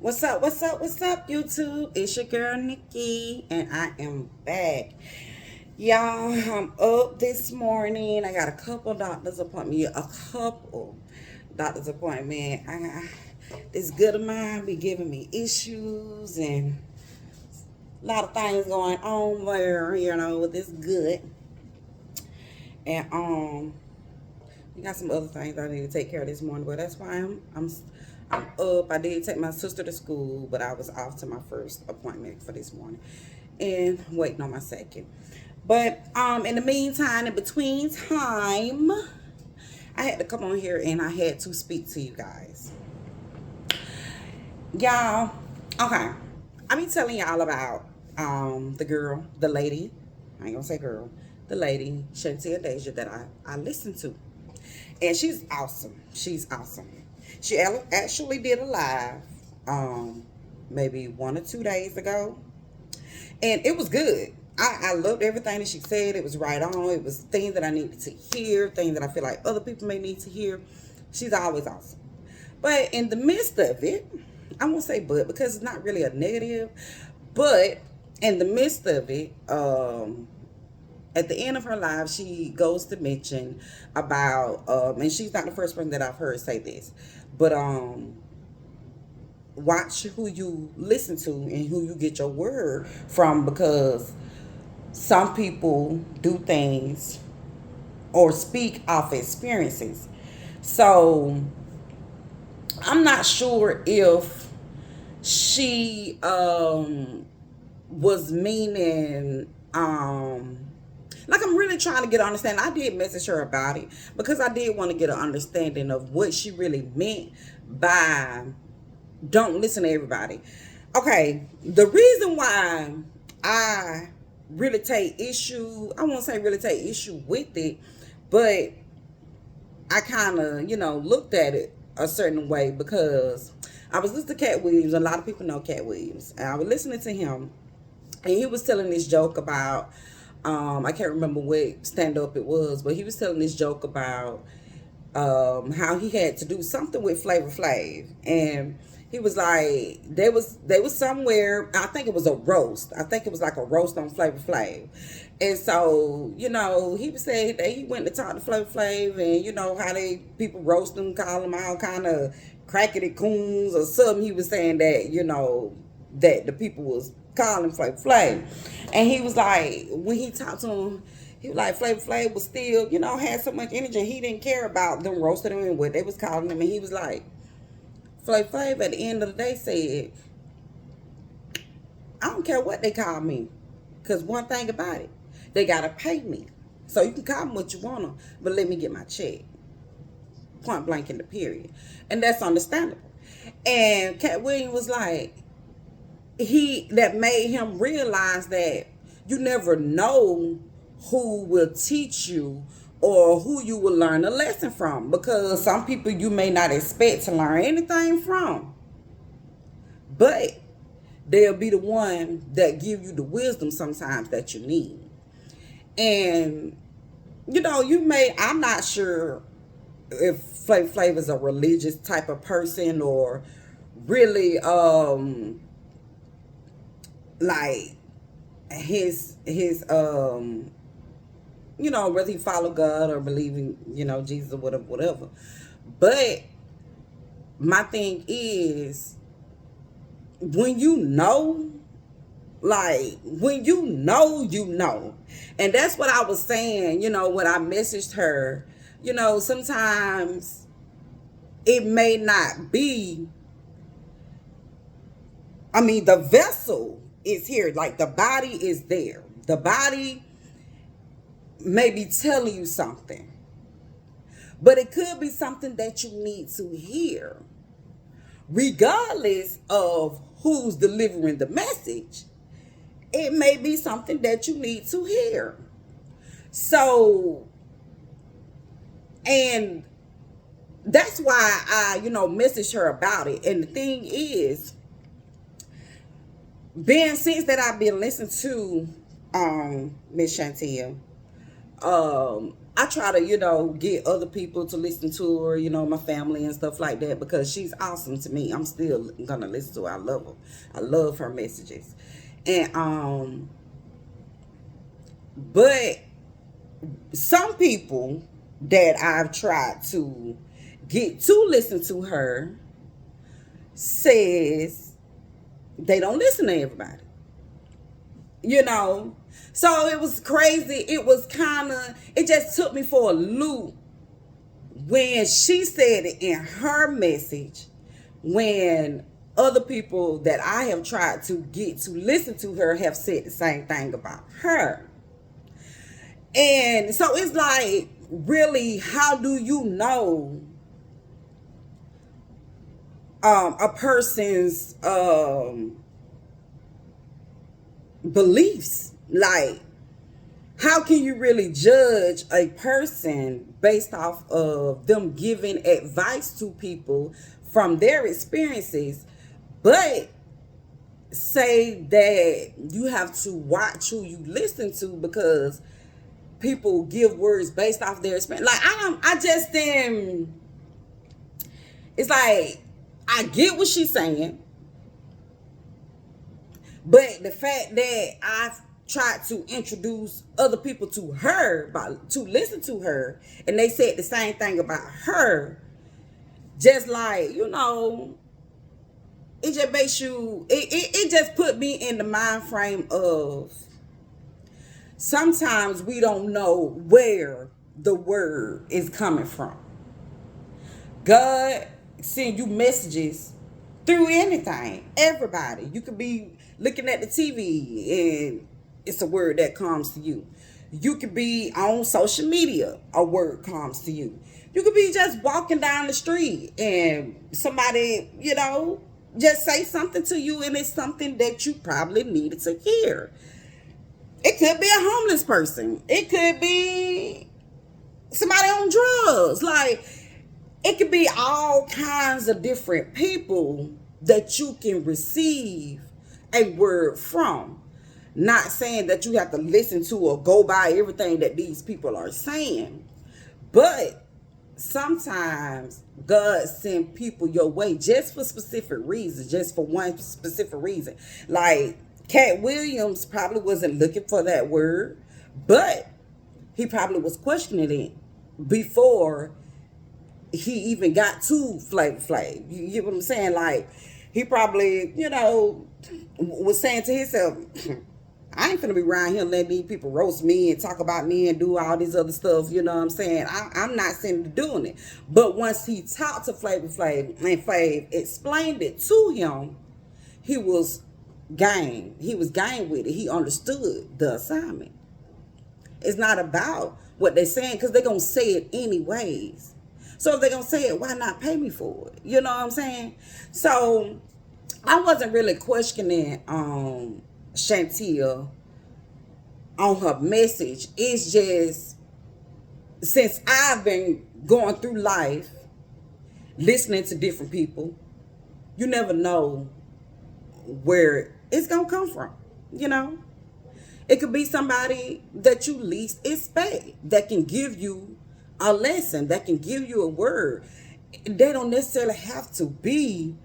What's up? What's up? What's up, YouTube? It's your girl Nikki, and I am back. Y'all, I'm up this morning. I got a couple doctor's appointment. Yeah, a couple doctor's appointment. This good of mine be giving me issues and a lot of things going on there. With this good, and we got some other things I need to take care of this morning, but that's why I'm up. I did take my sister to school, but I was off to my first appointment for this morning and waiting on my second. But in the meantime, in between time, I had to come on here and I had to speak to you guys. Y'all, okay. I be telling y'all about the lady, I ain't gonna say girl, the lady, Shantia Deja, that I listened to. And she's awesome. She's awesome. She actually did a live maybe 1 or 2 days ago. And it was good. I loved everything that she said. It was right on. It was things that I needed to hear, things that I feel like other people may need to hear. She's always awesome. But in the midst of it, I won't say but because it's not really a negative, but in the midst of it, at the end of her life, she goes to mention about, and she's not the first person that I've heard say this, but watch who you listen to and who you get your word from, because some people do things or speak off experiences. So I'm not sure if she was meaning like, I'm really trying to get an understanding. I did message her about it because I did want to get an understanding of what she really meant by don't listen to everybody. Okay, the reason why I really take issue, I won't say really take issue with it, but I kind of, looked at it a certain way because I was listening to Cat Williams. A lot of people know Cat Williams. And I was listening to him, and he was telling this joke about, I can't remember what stand up it was, but he was telling this joke about how he had to do something with Flavor Flav, and he was like, they was somewhere. I think it was a roast. I think it was like a roast on Flavor Flav, and so he was saying that he went to talk to Flavor Flav, and how they people roast him, call him all kind of crackety coons or something. He was saying that that the people was calling Flavor Flav, and he was like, when he talked to him, he was like, Flavor Flav was still, had so much energy. He didn't care about them roasting him and what they was calling him. And he was like, Flavor Flav at the end of the day said, I don't care what they call me. Because one thing about it, they got to pay me. So you can call me what you want to, but let me get my check. Point blank in the period. And that's understandable. And Cat Williams was like, that made him realize that you never know who will teach you or who you will learn a lesson from, because some people you may not expect to learn anything from, but they'll be the one that give you the wisdom sometimes that you need. And I'm not sure if Flavor Flav is a religious type of person or really like his whether he follow God or believe in Jesus or whatever. But my thing is, when and that's what I was saying, when I messaged her, sometimes it may not be, the vessel is here, like the body is there. The body may be telling you something, but it could be something that you need to hear, regardless of who's delivering the message. It may be something that you need to hear. So, and that's why I, messaged her about it. And the thing is, since that I've been listening to Miss Chantel, I try to, get other people to listen to her, my family and stuff like that, because she's awesome to me. I'm still gonna listen to her. I love her. I love her messages. And but some people that I've tried to get to listen to her says they don't listen to everybody. So it was crazy. It was it just took me for a loop when she said it in her message, when other people that I have tried to get to listen to her have said the same thing about her. And so it's like, really, how do you know a person's beliefs? Like, how can you really judge a person based off of them giving advice to people from their experiences, but say that you have to watch who you listen to because people give words based off their experience? Like, I just didn't. It's like, I get what she's saying, but the fact that I've tried to introduce other people to her, to listen to her, and they said the same thing about her, just like, it just makes you, it just put me in the mind frame of, sometimes we don't know where the word is coming from. God send you messages through anything. Everybody. You could be looking at the TV and it's a word that comes to you. You could be on social media, a word comes to you. You could be just walking down the street and somebody, just say something to you, and it's something that you probably needed to hear. It could be a homeless person. It could be somebody on drugs. Like, it could be all kinds of different people that you can receive a word from. Not saying that you have to listen to or go by everything that these people are saying, but sometimes God send people your way just for specific reasons, just for one specific reason. Like, Cat Williams probably wasn't looking for that word, but he probably was questioning it before he even got to Flavor Flav. You get what I'm saying? Like, he probably, was saying to himself, I ain't finna be around here letting these people roast me and talk about me and do all this other stuff. You know what I'm saying? I'm not sitting doing it. But once he talked to Flavor Flav and Flav explained it to him, he was game. He was game with it. He understood the assignment. It's not about what they're saying, because they're going to say it anyways. So if they're going to say it, why not pay me for it? You know what I'm saying? So I wasn't really questioning Chantel on her message. It's just, since I've been going through life listening to different people, you never know where it's gonna come from. It could be somebody that you least expect that can give you a lesson, that can give you a word. They don't necessarily have to be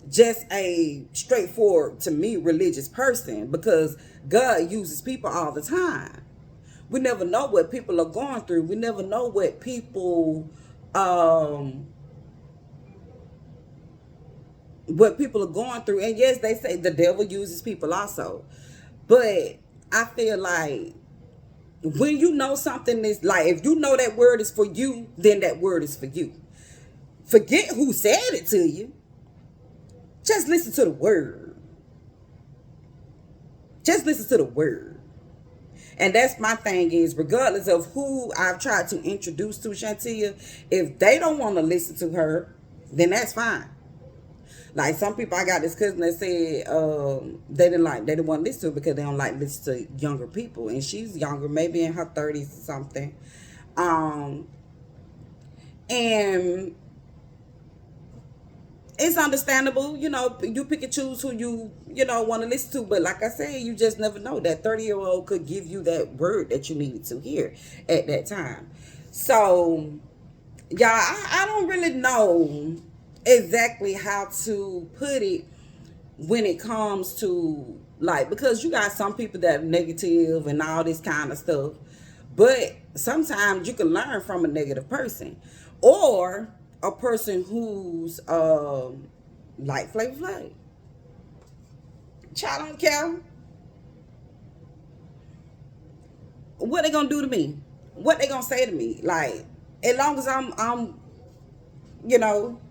just a straightforward, to me, religious person, because God uses people all the time. We never know what people are going through. We never know what people are going through. And yes, they say the devil uses people also, but I feel like when you know something is, like, if you know that word is for you, then that word is for you. Forget who said it to you. Just listen to the word. Just listen to the word. And that's my thing, is regardless of who I've tried to introduce to Chantel, if they don't want to listen to her, then that's fine. Like, some people, I got this cousin that said they didn't want to listen to her because they don't like listen to younger people. And she's younger, maybe in her 30s or something. And it's understandable, you pick and choose who you want to listen to. But like I said, you just never know. That 30-year-old could give you that word that you needed to hear at that time. So, y'all, I don't really know exactly how to put it when it comes to, like, because you got some people that are negative and all this kind of stuff, but sometimes you can learn from a negative person or a person who's like Flavor Flav. Child, don't care what they gonna do to me, what they gonna say to me. Like, as long as I'm you know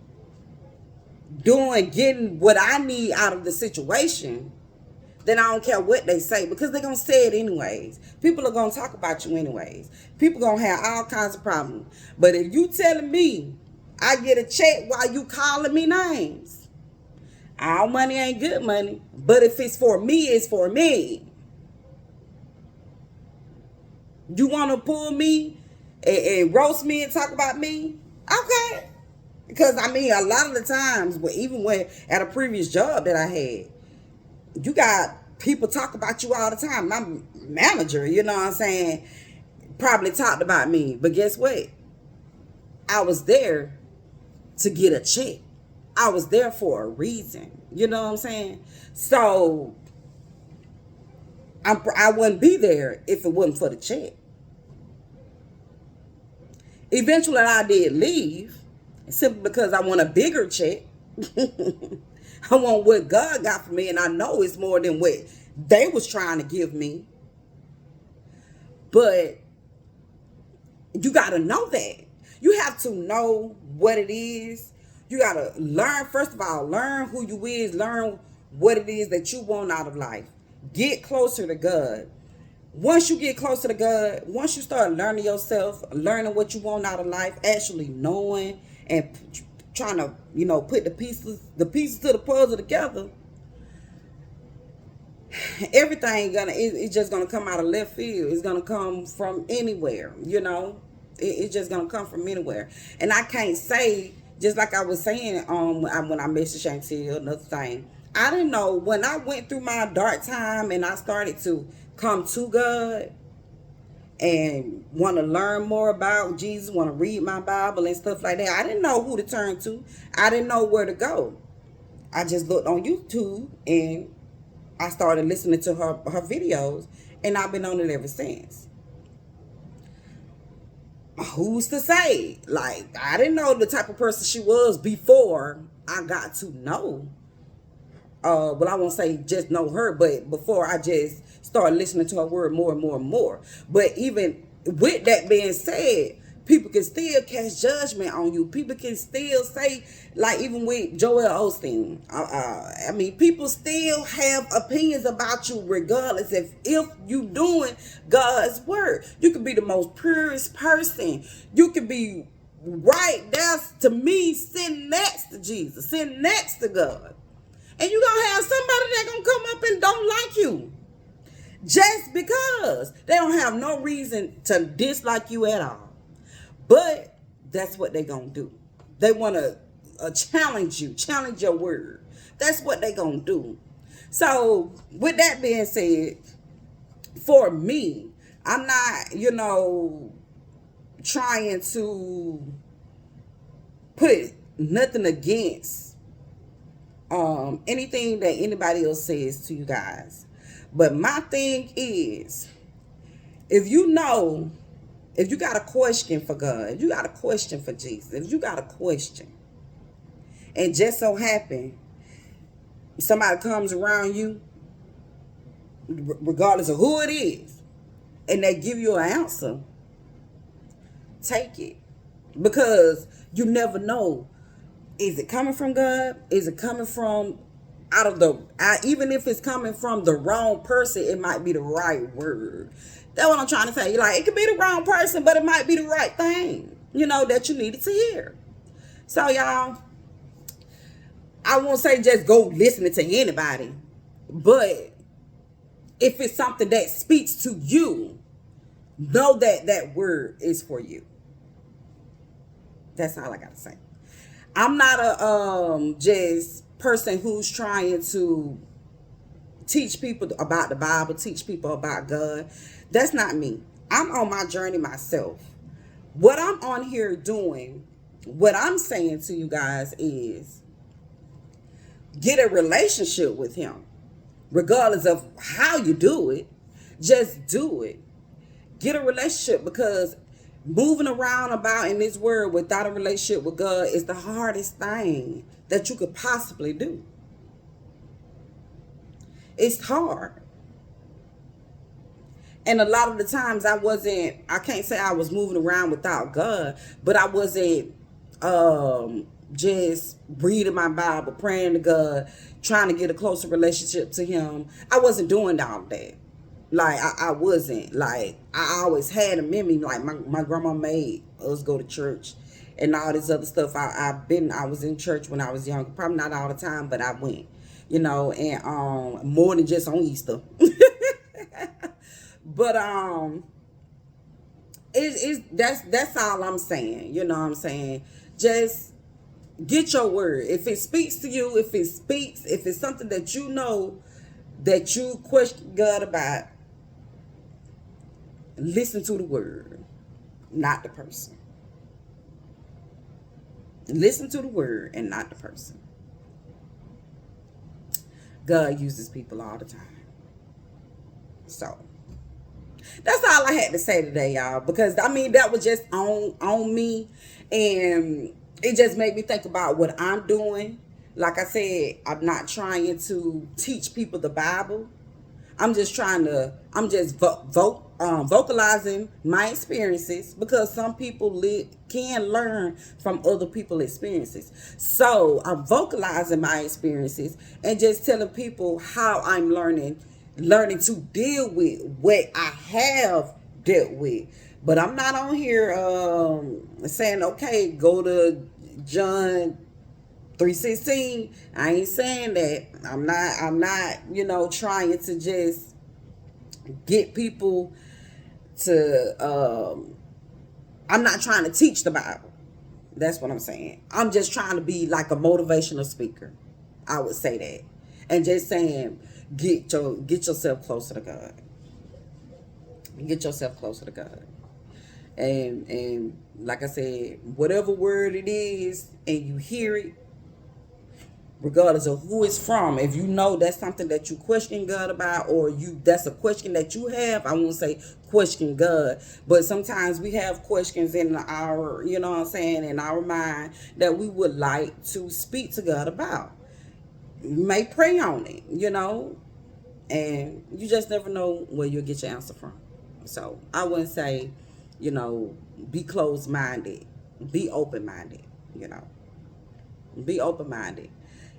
doing, getting what I need out of the situation, then I don't care what they say, because they're gonna say it anyways. People are gonna talk about you anyways. People gonna have all kinds of problems. But if you telling me I get a check while you calling me names, all money ain't good money. But if it's for me, it's for me. You wanna pull me and roast me and talk about me? Okay. Because I mean, a lot of the times, even when at a previous job that I had, you got people talk about you all the time. My manager, you know what I'm saying, probably talked about me. But guess what? I was there to get a check. I was there for a reason. You know what I'm saying? So I wouldn't be there if it wasn't for the check. Eventually, I did leave simply because I want a bigger check. I want what God got for me, and I know it's more than what they was trying to give me. But you got to know that. You have to know what it is. You got to learn, first of all, learn who you is, learn what it is that you want out of life. Get closer to God. Once you get closer to God, once you start learning yourself, learning what you want out of life, actually knowing and trying to, put the pieces to the puzzle together, everything it's just gonna come out of left field. It's gonna come from anywhere, it's just gonna come from anywhere. And I can't say, just like I was saying when I messaged Chantel, another thing, I didn't know, when I went through my dark time and I started to come to God and want to learn more about Jesus, want to read my Bible and stuff like that, I didn't know who to turn to. I didn't know where to go. I just looked on YouTube and I started listening to her videos, and I've been on it ever since. Who's to say? Like, I didn't know the type of person she was before I got to know. Well, I won't say just know her, but before I just started listening to her word more and more and more. But even with that being said, people can still cast judgment on you. People can still say, like even with Joel Osteen, I mean, people still have opinions about you regardless if you doing God's word. You could be the most purest person. You could be right there, to me, sitting next to Jesus, sitting next to God. And you're going to have somebody that going to come up and don't like you. Just because they don't have no reason to dislike you at all. But that's what they're going to do. They want to challenge you, challenge your word. That's what they're going to do. So, with that being said, for me, I'm not, trying to put nothing against anything that anybody else says to you guys. But my thing is, if you got a question for God, if you got a question for Jesus, if you got a question, and just so happen somebody comes around you, regardless of who it is, and they give you an answer, take it. Because you never know. Is it coming from God? Is it coming from even if it's coming from the wrong person, it might be the right word. That's what I'm trying to say. Like, it could be the wrong person, but it might be the right thing, that you needed to hear. So, y'all, I won't say just go listening to anybody, but if it's something that speaks to you, know that that word is for you. That's all I got to say. I'm not a just person who's trying to teach people about the Bible, teach people about God. That's not me. I'm on my journey myself. what I'm on here doing, what I'm saying to you guys is get a relationship with him. Regardless of how you do it, just do it. Get a relationship, because moving around about in this world without a relationship with God is the hardest thing that you could possibly do. It's hard. And a lot of the times I can't say I was moving around without God, but I wasn't just reading my Bible, praying to God, trying to get a closer relationship to him. I wasn't doing all that. Like, I wasn't. Like, I always had a memory. Like, my grandma made us go to church and all this other stuff. I was in church when I was young. Probably not all the time, but I went. And more than just on Easter. But that's all I'm saying. You know what I'm saying? Just get your word. If it speaks to you, if it's something that you know that you question God about, listen to the word, not the person. Listen to the word and not the person. God uses people all the time. So that's all I had to say today, y'all. Because that was just on me, and it just made me think about what I'm doing. Like I said, I'm not trying to teach people the Bible. I'm just vocalizing my experiences, because some people can learn from other people's experiences. So I'm vocalizing my experiences and just telling people how I'm learning to deal with what I have dealt with. But I'm not on here saying, okay, go to John 3:16. I ain't saying that. I'm not, trying to just get people to I'm not trying to teach the Bible. That's what I'm saying. I'm just trying to be like a motivational speaker. I would say that. And just saying, get yourself closer to God. Get yourself closer to God. And like I said, whatever word it is and you hear it, regardless of who it's from, if you know that's something that you question God about, or that's a question that you have, I won't say question God, but sometimes we have questions in our, in our mind that we would like to speak to God about. You may pray on it, and you just never know where you'll get your answer from. So I wouldn't say, be closed-minded, be open-minded, be open-minded.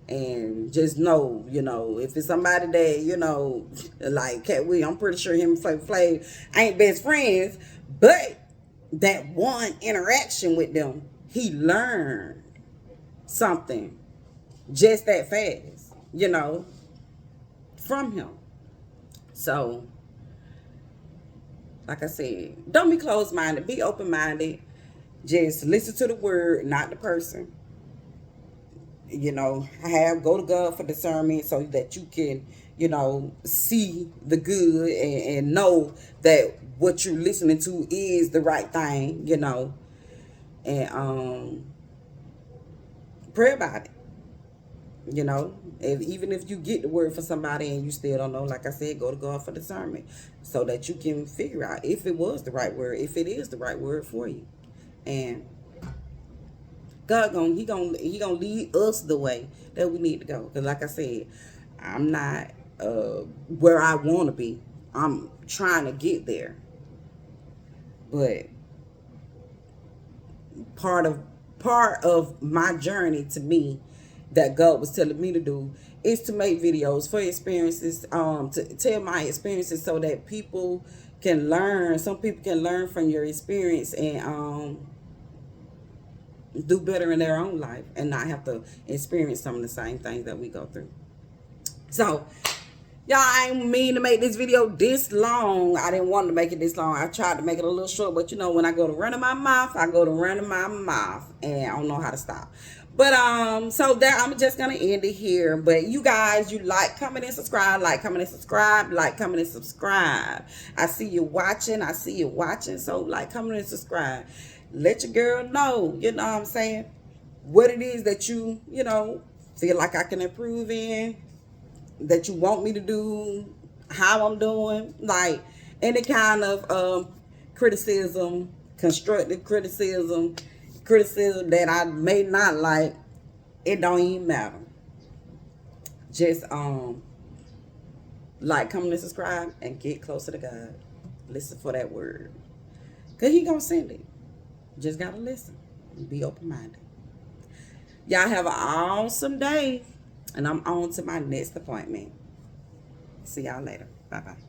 And just know, if it's somebody that, like Cat Williams, I'm pretty sure him and Flavor Flav ain't best friends, but that one interaction with them, he learned something just that fast, from him. So, like I said, don't be closed-minded, be open-minded. Just listen to the word, not the person. Go to God for discernment, so that you can, see the good and know that what you're listening to is the right thing, and pray about it. Even if you get the word for somebody and you still don't know, like I said, go to God for discernment, so that you can figure out if it was the right word, if it is the right word for you. And God he gonna lead us the way that we need to go. Because like I said, I'm not where I want to be. I'm trying to get there. But part of my journey, to me, that God was telling me to do, is to make videos for experiences, to tell my experiences, so that people can learn. Some people can learn from your experience and do better in their own life, and not have to experience some of the same things that we go through. So, y'all, I ain't mean to make this video this long. I didn't want to make it this long. I tried to make it a little short, but when I go to running my mouth, I go to running my mouth, and I don't know how to stop. But so that I'm just gonna end it here. But you guys, you like, comment, and subscribe. Like, comment, and subscribe. Like, comment, and subscribe. I see you watching. So like, comment, and subscribe. Let your girl know, you know what I'm saying, what it is that you know, feel like I can improve in, that you want me to do, how I'm doing. Like any kind of criticism, constructive criticism, criticism that I may not like, it don't even matter. Just like, comment, and subscribe, and get closer to God. Listen for that word. Cause He gonna send it. Just gotta listen. Be open-minded. Y'all have an awesome day. And I'm on to my next appointment. See y'all later. Bye-bye.